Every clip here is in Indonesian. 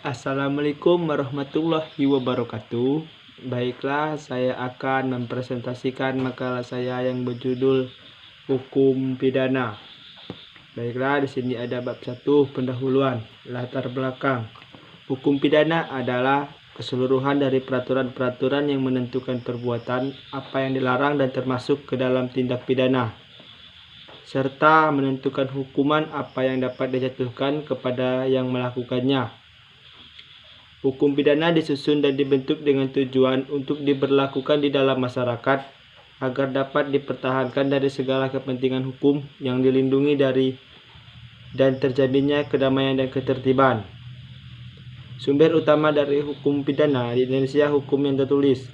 Assalamualaikum warahmatullahi wabarakatuh. Baiklah, saya akan mempresentasikan makalah saya yang berjudul Hukum Pidana. Baiklah, di sini ada bab 1, pendahuluan, latar belakang. Hukum pidana adalah keseluruhan dari peraturan-peraturan yang menentukan perbuatan, apa yang dilarang dan termasuk ke dalam tindak pidana, serta menentukan hukuman apa yang dapat dijatuhkan kepada yang melakukannya. Hukum pidana disusun dan dibentuk dengan tujuan untuk diberlakukan di dalam masyarakat agar dapat dipertahankan dari segala kepentingan hukum yang dilindungi dari dan terjaminnya kedamaian dan ketertiban. Sumber utama dari hukum pidana di Indonesia hukum yang tertulis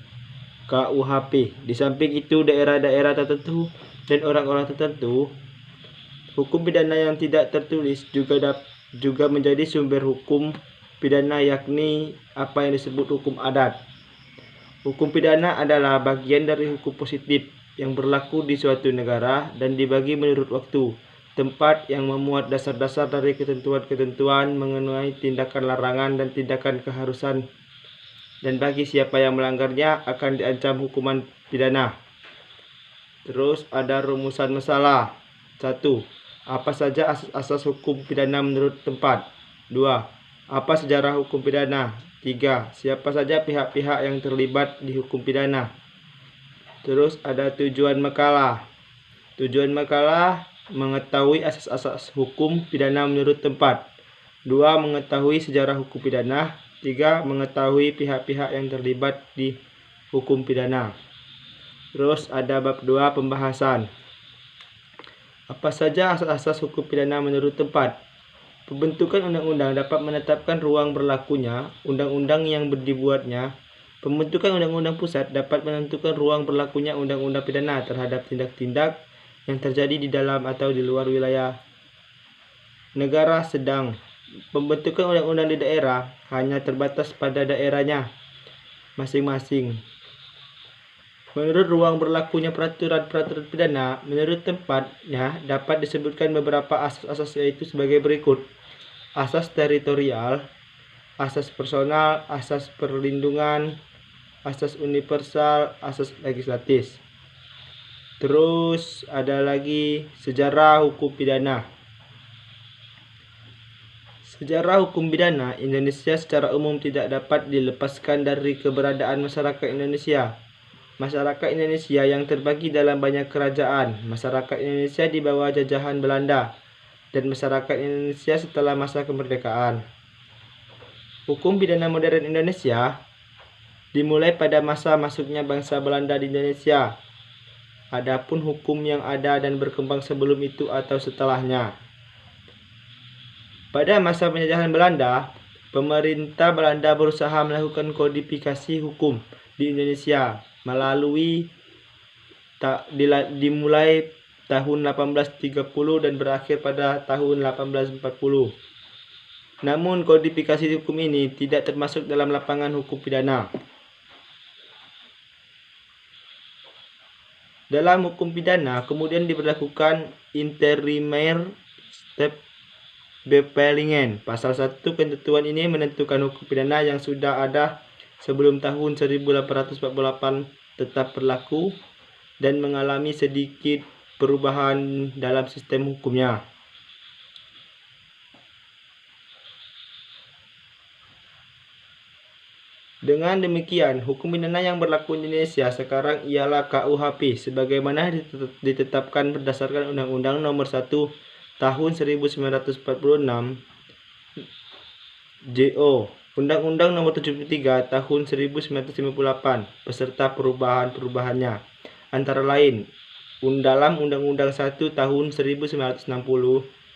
KUHP. Di samping itu daerah-daerah tertentu dan orang-orang tertentu, hukum pidana yang tidak tertulis juga menjadi sumber hukum pidana, yakni apa yang disebut hukum adat. Hukum pidana adalah bagian dari hukum positif yang berlaku di suatu negara dan dibagi menurut waktu, tempat yang memuat dasar-dasar dari ketentuan-ketentuan mengenai tindakan larangan dan tindakan keharusan, dan bagi siapa yang melanggarnya akan diancam hukuman pidana. Terus ada rumusan masalah. 1. Apa saja asas hukum pidana menurut tempat? 2. Apa sejarah hukum pidana? 3. Siapa saja pihak-pihak yang terlibat di hukum pidana? Terus ada tujuan makalah. Tujuan makalah mengetahui asas-asas hukum pidana menurut tempat. 2. Mengetahui sejarah hukum pidana. 3. Mengetahui pihak-pihak yang terlibat di hukum pidana. Terus ada bab 2, pembahasan. Apa saja asas-asas hukum pidana menurut tempat? Pembentukan undang-undang dapat menetapkan ruang berlakunya undang-undang yang dibuatnya. Pembentukan undang-undang pusat dapat menentukan ruang berlakunya undang-undang pidana terhadap tindak-tindak yang terjadi di dalam atau di luar wilayah negara, sedang pembentukan undang-undang di daerah hanya terbatas pada daerahnya masing-masing. Menurut ruang berlakunya peraturan-peraturan pidana, menurut tempatnya dapat disebutkan beberapa asas-asas, yaitu sebagai berikut. Asas teritorial, asas personal, asas perlindungan, asas universal, asas legislatif. Terus ada lagi sejarah hukum pidana. Sejarah hukum pidana Indonesia secara umum tidak dapat dilepaskan dari keberadaan masyarakat Indonesia. Masyarakat Indonesia yang terbagi dalam banyak kerajaan, masyarakat Indonesia di bawah jajahan Belanda, dan masyarakat Indonesia setelah masa kemerdekaan. Hukum pidana modern Indonesia dimulai pada masa masuknya bangsa Belanda di Indonesia. Adapun hukum yang ada dan berkembang sebelum itu atau setelahnya. Pada masa penjajahan Belanda, pemerintah Belanda berusaha melakukan kodifikasi hukum di Indonesia melalui dimulai tahun 1830 dan berakhir pada tahun 1840. Namun kodifikasi hukum ini tidak termasuk dalam lapangan hukum pidana. Dalam hukum pidana kemudian diberlakukan interimer step bepelingen. Pasal 1 ketentuan ini menentukan hukum pidana yang sudah ada sebelum tahun 1848 tetap berlaku dan mengalami sedikit perubahan dalam sistem hukumnya. Dengan demikian, hukum pidana yang berlaku di Indonesia sekarang ialah KUHP sebagaimana ditetapkan berdasarkan Undang-Undang Nomor 1 Tahun 1946 JO, Undang-Undang Nomor 73 Tahun 1958 beserta perubahan-perubahannya, antara lain dalam Undang-Undang 1 Tahun 1960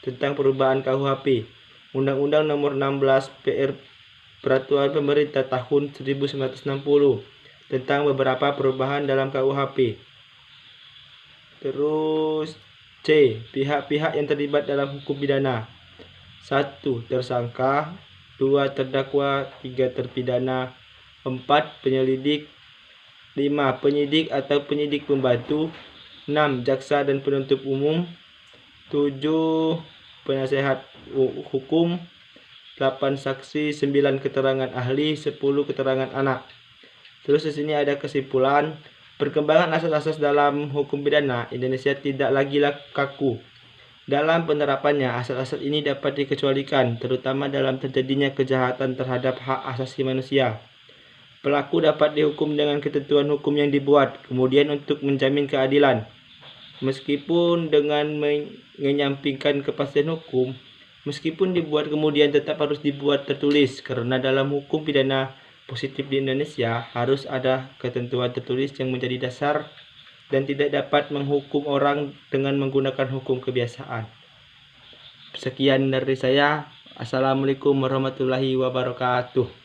tentang perubahan KUHP, Undang-Undang Nomor 16 Peraturan Pemerintah Tahun 1960 tentang beberapa perubahan dalam KUHP. Terus C. Pihak-pihak yang terlibat dalam hukum pidana. 1. Tersangka. 2. Terdakwa. 3. Terpidana. 4. Penyelidik. 5. Penyidik atau penyidik pembantu. 6. Jaksa dan penuntut umum. 7. Penasehat hukum. 8 saksi, 9 keterangan ahli, 10 keterangan anak. Terus di sini ada kesimpulan, perkembangan asas-asas dalam hukum pidana Indonesia tidak lagi kaku. Dalam penerapannya, asas-asas ini dapat dikecualikan, terutama dalam terjadinya kejahatan terhadap hak asasi manusia. Pelaku dapat dihukum dengan ketentuan hukum yang dibuat, kemudian untuk menjamin keadilan. Meskipun dengan menyampingkan kepastian hukum, meskipun dibuat kemudian tetap harus dibuat tertulis, karena dalam hukum pidana positif di Indonesia harus ada ketentuan tertulis yang menjadi dasar dan tidak dapat menghukum orang dengan menggunakan hukum kebiasaan. Sekian dari saya. Assalamualaikum warahmatullahi wabarakatuh.